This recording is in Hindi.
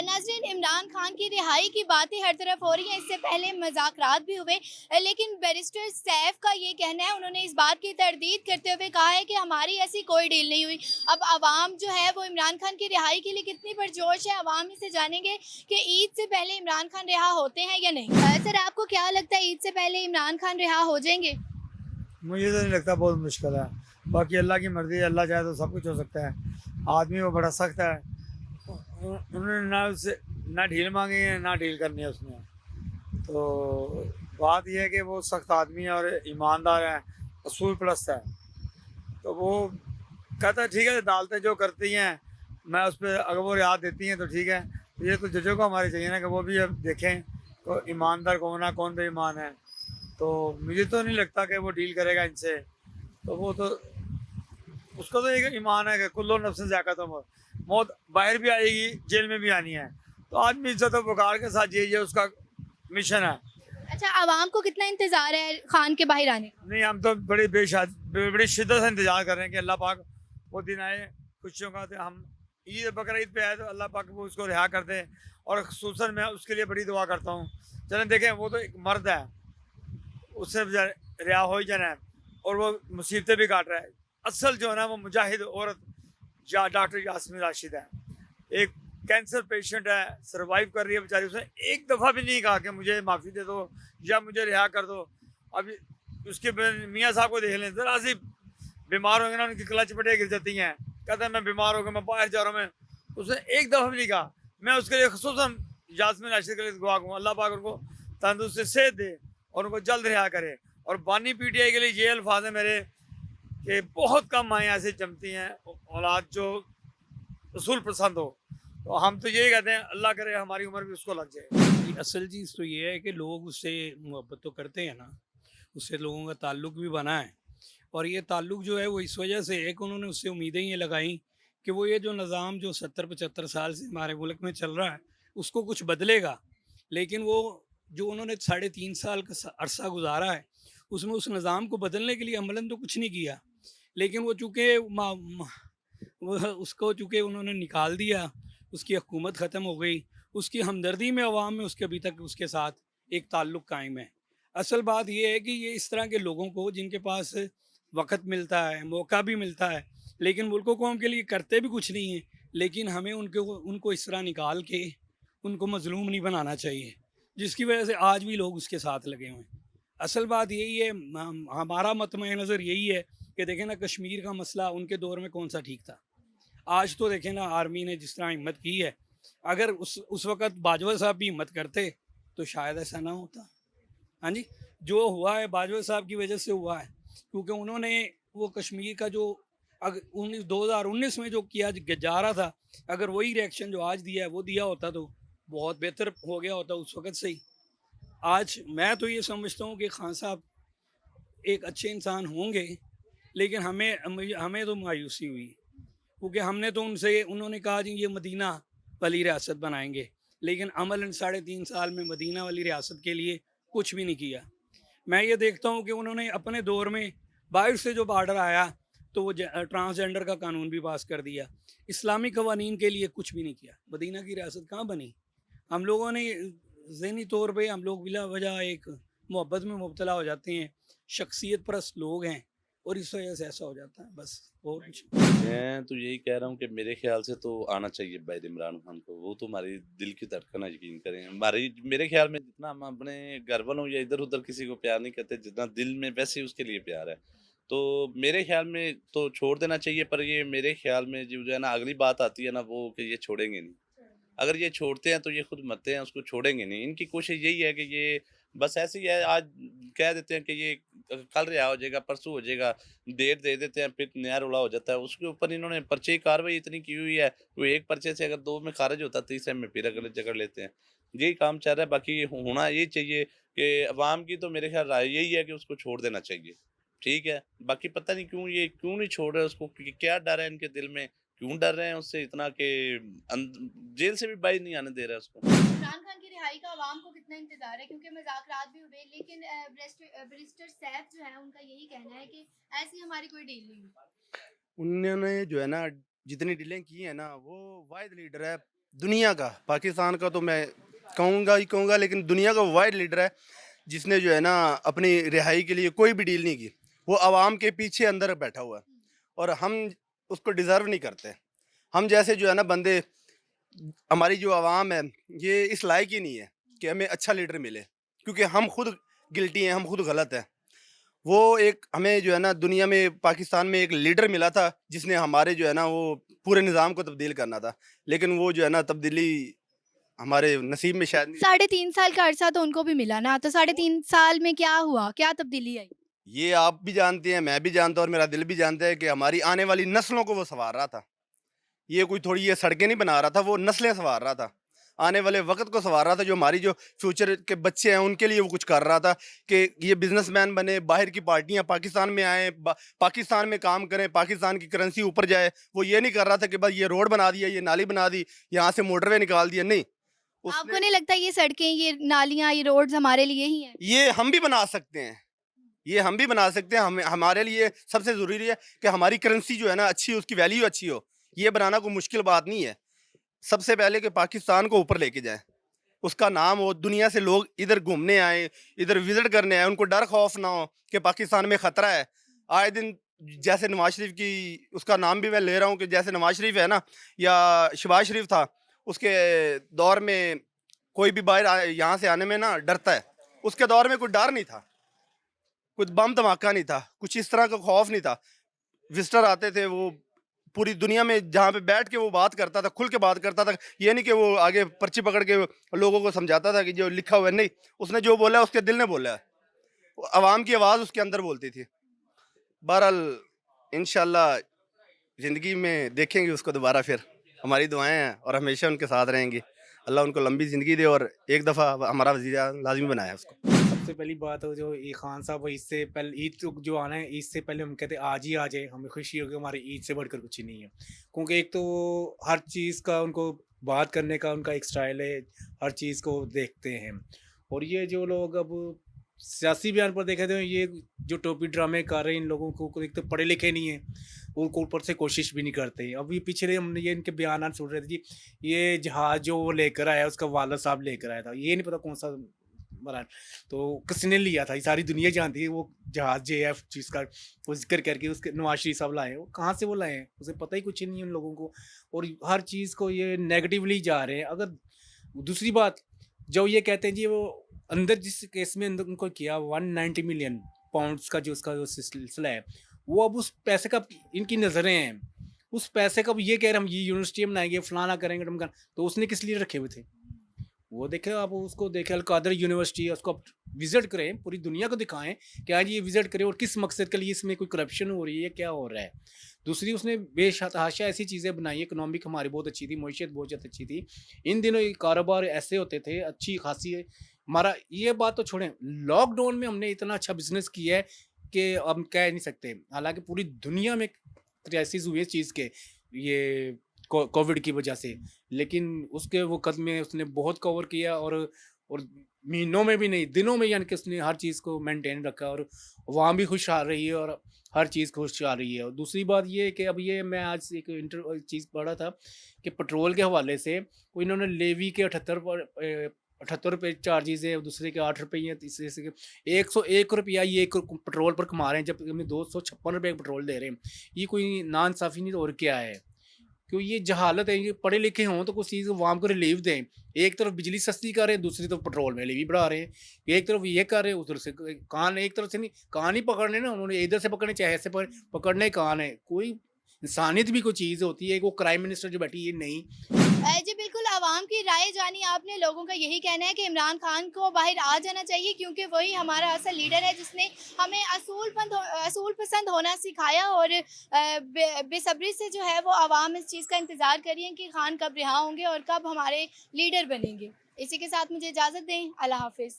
नाज़रीन, इमरान खान की रिहाई की बातें हर तरफ हो रही हैं। इससे पहले मुज़ाकरात भी हुए, लेकिन बैरिस्टर सैफ का ये कहना है, उन्होंने इस बात की तरदीद करते हुए कहा है कि हमारी ऐसी कोई डील नहीं हुई। अब आवाम जो है वो इमरान खान की रिहाई के लिए कितनी पुरजोश है, आवाम ही से जानेंगे कि ईद से पहले इमरान खान रिहा होते हैं या नहीं। सर, आपको क्या लगता है, ईद से पहले इमरान खान रिहा हो जाएंगे? मुझे तो नहीं लगता, बहुत मुश्किल है। बाकी अल्लाह की मर्ज़ी है, अल्लाह चाहे तो सब कुछ हो सकता है। आदमी वो बड़ा सख्त है। उन्होंने ना उससे ना ढील मांगी है ना ढील करनी है उसने। तो बात यह है कि वो सख्त आदमी है और ईमानदार है, असूल परस्त है। तो वो कहता है ठीक है, अदालतें जो करती हैं मैं उस पर, अगर वो रियायत देती हैं तो ठीक है। तो ये तो जजों को हमारे चाहिए ना कि वो भी अब देखें तो ईमानदार कौन है कौन बेईमान है। तो मुझे तो नहीं लगता कि वो डील करेगा इनसे। तो वो तो, उसका तो एक ईमान है कि कुल्लू नफ्सिन ज़ायक़ातुल मौत, मौत बाहर भी आएगी, जेल में भी आनी है। तो आदमी इज्जत वक़ार के साथ जिए, ये उसका मिशन है। अच्छा, आवाम को कितना इंतज़ार है खान के बाहर आने का? नहीं, हम तो बड़ी शिद्दत से इंतज़ार कर रहे हैं कि अल्लाह पाक वो दिन आए खुशियों का। तो हम ईद बकरा ईद पे आए तो अल्लाह पाक वो उसको रिहा कर दे। और ख़ुसूसन मैं उसके लिए बड़ी दुआ करता हूँ। चलें देखें, वो तो एक मर्द है, उससे रिहा हो ही जाना है। और वो मुसीबतें भी काट रहा है। असल जो है ना वो मुजाहिद औरत डॉक्टर यास्मीन राशिद है। एक कैंसर पेशेंट है, सर्वाइव कर रही है बेचारी। उसने एक दफ़ा भी नहीं कहा कि मुझे माफ़ी दे दो या मुझे रिहा कर दो। अभी उसके मियाँ साहब को देख लें, ज़रा सी बीमार होंगे ना, उनकी क्लच पटें गिर जाती हैं। कहते हैं मैं बीमार हो गया, मैं बाहर जा रहा हूँ। मैं, उसने एक दफ़ा भी नहीं कहा। मैं उसके लिए ख़ुसूसन यास्मीन राशिद के लिए दुआ करूँ, अल्लाह पाक उनको तंदुरुस्ती सेहत दे और उनको जल्द रिहा करे। और बानी पीटीआई के लिए ये अल्फाज है मेरे कि बहुत कम माएँ ऐसी जमती हैं औलाद जो रसूल पसंद हो। तो हम तो यही कहते हैं, अल्लाह करे हमारी उम्र भी उसको लग जाए। जी, असल चीज़ तो ये है कि लोग उससे मोहब्बत तो करते हैं ना, उससे लोगों का ताल्लुक भी बना है। और ये ताल्लुक जो है वो इस वजह से है कि उन्होंने उससे उम्मीदें ये लगाई कि वो ये जो निज़ाम जो 70-75 साल से हमारे मुल्क में चल रहा है, उसको कुछ बदलेगा। लेकिन वो जो उन्होंने साढ़े 3 साल का अरसा गुजारा है, उसमें उस निज़ाम को बदलने के लिए अमलन तो कुछ नहीं किया। लेकिन वो चूँकि वो उसको चूँकि उन्होंने निकाल दिया, उसकी हुकूमत ख़त्म हो गई, उसकी हमदर्दी में अवाम में उसके अभी तक उसके साथ एक ताल्लुक़ कायम है। असल बात ये है कि ये इस तरह के लोगों को जिनके पास वक़्त मिलता है, मौका भी मिलता है, लेकिन मुल्क व कौम के लिए करते भी कुछ नहीं हैं, लेकिन हमें उनको उनको इस तरह निकाल के उनको मज़लूम नहीं बनाना चाहिए, जिसकी वजह से आज भी लोग उसके साथ लगे हुए हैं। असल बात यही है, हमारा मतमय नज़र यही है कि देखें ना, कश्मीर का मसला उनके दौर में कौन सा ठीक था। आज तो देखें ना, आर्मी ने जिस तरह हिम्मत की है, अगर उस वक़्त बाजवा साहब भी हिम्मत करते तो शायद ऐसा ना होता। हाँ जी, जो हुआ है बाजवा साहब की वजह से हुआ है, क्योंकि उन्होंने वो कश्मीर का जो 2019 में जो किया जा रहा था, अगर वही रिएक्शन जो आज दिया है वो दिया होता तो बहुत बेहतर हो गया होता उस वक़्त से ही। आज मैं तो ये समझता हूँ कि खान साहब एक अच्छे इंसान होंगे, लेकिन हमें तो मायूसी हुई, क्योंकि हमने तो उनसे, उन्होंने कहा जी ये मदीना वाली रियासत बनाएंगे, लेकिन अमलन 3.5 साल में मदीना वाली रियासत के लिए कुछ भी नहीं किया। मैं ये देखता हूँ कि उन्होंने अपने दौर में बाहर से जो बॉर्डर आया तो वो ट्रांसजेंडर का कानून भी पास कर दिया, इस्लामी कवानीन के लिए कुछ भी नहीं किया। मदीना की रियासत कहाँ बनी? हम लोगों ने ज़हनी तौर पे हम लोग बिला वजह एक मोहब्बत में मुब्तला हो जाते हैं, शख्सियत परस्त लोग हैं, और इस वजह से ऐसा हो जाता है बस, और कुछ नहीं। मैं तो यही कह रहा हूँ कि मेरे ख्याल से तो आना चाहिए भाई इमरान खान को। वो तो हमारी दिल की धड़कन है, यकीन करें। हमारी मेरे ख्याल में जितना हम अपने घर वालों या इधर-उधर किसी को प्यार नहीं करते, जितना दिल में वैसे ही उसके लिए प्यार है। तो मेरे ख्याल में तो छोड़ देना चाहिए, पर ये मेरे ख्याल में जो है ना, अगली बात आती है ना वो कि ये छोड़ेंगे नहीं। अगर ये छोड़ते हैं तो ये खुद मरते हैं, उसको छोड़ेंगे नहीं। इनकी कोशिश यही है कि ये बस ऐसे ही है, आज कह देते हैं कि ये कल रिहा हो जाएगा, परसों हो जाएगा, डेट दे देते हैं, फिर नया रोला हो जाता है। उसके ऊपर इन्होंने पर्चे की कार्रवाई इतनी की हुई है, वो एक पर्चे से अगर 2 में खारिज होता है, तीसरे में फिर अगले जकड़ लेते हैं। यही काम चल रहा है, बाकी होना ये चाहिए कि अवाम की तो मेरे ख्याल राय यही है कि उसको छोड़ देना चाहिए। ठीक है, बाकी पता नहीं क्यों नहीं छोड़ रहे उसको, क्या डर है इनके दिल में? क्यों डर रहे हैं उससे इतना कि जेल से भी बाहर नहीं आने दे रहा है उसको? इमरान खान की रिहाई का आवाम को कितना इंतजार है, क्योंकि मज़ाकरात भी हुए, लेकिन बैरिस्टर सैफ जो है उनका यही कहना है कि ऐसी हमारी कोई डील नहीं हुई। उन्होंने जो है ना, जितनी डीलें की है ना, वो वाहिद लीडर है दुनिया का, पाकिस्तान का तो मैं कहूँगा ही कहूँगा, लेकिन दुनिया का वाइड लीडर है जिसने जो है ना अपनी रिहाई के लिए कोई भी डील नहीं की। वो आवाम के पीछे अंदर बैठा हुआ है और हम उसको डिज़र्व नहीं करते। हम जैसे जो है ना बंदे, हमारी जो आवाम है ये इस लायक ही नहीं है कि हमें अच्छा लीडर मिले, क्योंकि हम खुद गिल्टी हैं, हम खुद गलत हैं। वो एक हमें जो है ना दुनिया में, पाकिस्तान में एक लीडर मिला था जिसने हमारे जो है ना वो पूरे निज़ाम को तब्दील करना था, लेकिन वो जो है ना तब्दीली हमारे नसीब में शायद नहीं। 3.5 साल का अरसा तो उनको भी मिला ना, तो 3.5 साल में क्या हुआ, क्या तब्दीली आई? ये आप भी जानते हैं, मैं भी जानता हूँ और मेरा दिल भी जानता है कि हमारी आने वाली नस्लों को वो संवार रहा था। ये कोई थोड़ी ये सड़कें नहीं बना रहा था, वो नस्लें संवार रहा था, आने वाले वक्त को संवार रहा था। जो हमारी जो फ्यूचर के बच्चे हैं उनके लिए वो कुछ कर रहा था कि ये बिजनेसमैन बने, बाहर की पार्टियां पाकिस्तान में आएँ, पाकिस्तान में काम करें, पाकिस्तान की करेंसी ऊपर जाए। वो ये नहीं कर रहा था कि बस ये रोड बना दिया, ये नाली बना दी, यहाँ से मोटरवे निकाल दिया, नहीं। आपको नहीं लगता ये सड़कें, ये नालियाँ, ये रोड्स हमारे लिए ही हैं? ये हम भी बना सकते हैं, ये हम भी बना सकते हैं। हमें, हमारे लिए सबसे ज़रूरी है कि हमारी करेंसी जो है ना अच्छी हो, उसकी वैल्यू अच्छी हो। ये बनाना कोई मुश्किल बात नहीं है। सबसे पहले कि पाकिस्तान को ऊपर लेके जाएं, उसका नाम हो, दुनिया से लोग इधर घूमने आए, इधर विजिट करने आए, उनको डर खौफ ना हो कि पाकिस्तान में ख़तरा है। आए दिन जैसे नवाज शरीफ की, उसका नाम भी मैं ले रहा हूँ कि जैसे नवाज शरीफ है ना, या शहबाज शरीफ था, उसके दौर में कोई भी बाहर यहाँ से आने में ना डरता है। उसके दौर में कोई डर नहीं था, कुछ बम धमाका नहीं था, कुछ इस तरह का खौफ नहीं था। विजिटर आते थे, वो पूरी दुनिया में जहाँ पे बैठ के वो बात करता था, खुल के बात करता था। ये नहीं कि वो आगे पर्ची पकड़ के लोगों को समझाता था कि जो लिखा हुआ है, नहीं, उसने जो बोला है उसके दिल ने बोला है। वो आवाम की आवाज़ उसके अंदर बोलती थी। बहरहाल इंशाल्लाह ज़िंदगी में देखेंगे उसको दोबारा फिर। हमारी दुआएं हैं और हमेशा उनके साथ रहेंगी। अल्लाह उनको लंबी ज़िंदगी दे और एक दफ़ा हमारा वज़ीर लाज़मी बनाए उसको। सबसे पहली बात तो जो ये खान साहब इससे पहले ईद तो जो आना है, ईद से पहले हम कहते आज ही आ जाए, हमें खुशी होगी, हमारी ईद से बढ़कर कुछ ही नहीं है। क्योंकि एक तो हर चीज़ का उनको बात करने का उनका एक स्टाइल है, हर चीज़ को देखते हैं। और ये जो लोग अब सियासी बयान पर देखे तो ये जो टोपी ड्रामे कर रहे हैं, इन लोगों को एक तो पढ़े लिखे नहीं है, उनको ऊपर से कोशिश भी नहीं करते। अब ये पिछले हमने ये इनके बयान सुन रहे थे जी, ये जहाज जो वो लेकर आया उसका वाला साहब लेकर आया था, ये नहीं पता कौन सा बना, तो किसने लिया था, ये सारी दुनिया जानती है। वो जहाज JF चीज़ का वो जिक्र करके उसके नवाज शरीफ साहब लाए, वो कहाँ से वो लाए हैं, उसे पता ही कुछ नहीं है उन लोगों को। और हर चीज़ को ये नेगेटिवली जा रहे हैं। अगर दूसरी बात, जो ये कहते हैं जी वो अंदर जिस केस में अंदर उनको किया 190 मिलियन पाउंड्स का जो उसका जो सिलसिला है, वो अब उस पैसे का इनकी नज़रें हैं, उस पैसे का अब ये कह रहे हम ये यूनिवर्सिटी बनाएंगे, फलाना करेंगे, ढमकाना, तो उसने किस लिए रखे हुए थे? वो देखे, आप उसको देखें, अल कादर यूनिवर्सिटी है, उसको आप विजिट करें, पूरी दुनिया को दिखाएं कि आज ये विजिट करें और किस मकसद के लिए इसमें कोई करप्शन हो रही है, क्या हो रहा है। दूसरी, उसने बेतहाशा ऐसी चीज़ें बनाई, इकनॉमिक हमारी बहुत अच्छी थी, मईशत बहुत अच्छी थी। इन दिनों ये कारोबार ऐसे होते थे, अच्छी खासी हमारा, ये बात तो छोड़ें, लॉकडाउन में हमने इतना अच्छा बिजनेस किया है कि हम कह नहीं सकते। हालांकि पूरी दुनिया में क्राइसिस हुए इस चीज़ के, ये कोविड की वजह से, लेकिन उसके वो कदम उसने बहुत कवर किया और महीनों में भी नहीं, दिनों में, यानी कि उसने हर चीज़ को मेंटेन रखा और वहाँ भी खुश आ रही है और हर चीज़ खुश आ रही है। और दूसरी बात ये है कि अब ये मैं आज एक चीज़ पढ़ा था कि पेट्रोल के हवाले से वो इन्होंने लेवी के 78 रुपये चार्जेस है, दूसरे के 8 रुपये हैं, तीसरे से 101 रुपया ये एक पेट्रोल पर कमा रहे हैं, जब हमें 256 रुपये पेट्रोल दे रहे हैं। ये कोई नाइंसाफ़ी नहीं तो और क्या है? क्यों ये जहालत है। ये पढ़े लिखे हों तो कुछ चीज़ आवाम को रिलीफ दें। एक तरफ बिजली सस्ती कर रहे हैं, दूसरी तरफ पेट्रोल में लेवी बढ़ा रहे हैं। एक तरफ ये कर रहे हैं, उधर से कान, एक तरफ से नहीं, कान ही पकड़ने ना उन्होंने, इधर से पकड़ने चाहे ऐसे पकड़ने कान है। कोई इंसानियत भी कोई चीज़ होती है। वो प्राइम मिनिस्टर जो बैठी है नहीं। जी बिल्कुल, आवाम की राय जानी आपने। लोगों का यही कहना है कि इमरान खान को बाहर आ जाना चाहिए, क्योंकि वही हमारा असल लीडर है जिसने हमें असूल पसंद होना सिखाया। और बेसब्री से जो है वो आवाम इस चीज़ का इंतज़ार कर रही है कि खान कब रिहा होंगे और कब हमारे लीडर बनेंगे। इसी के साथ मुझे इजाज़त दें। अल्लाह हाफिज़।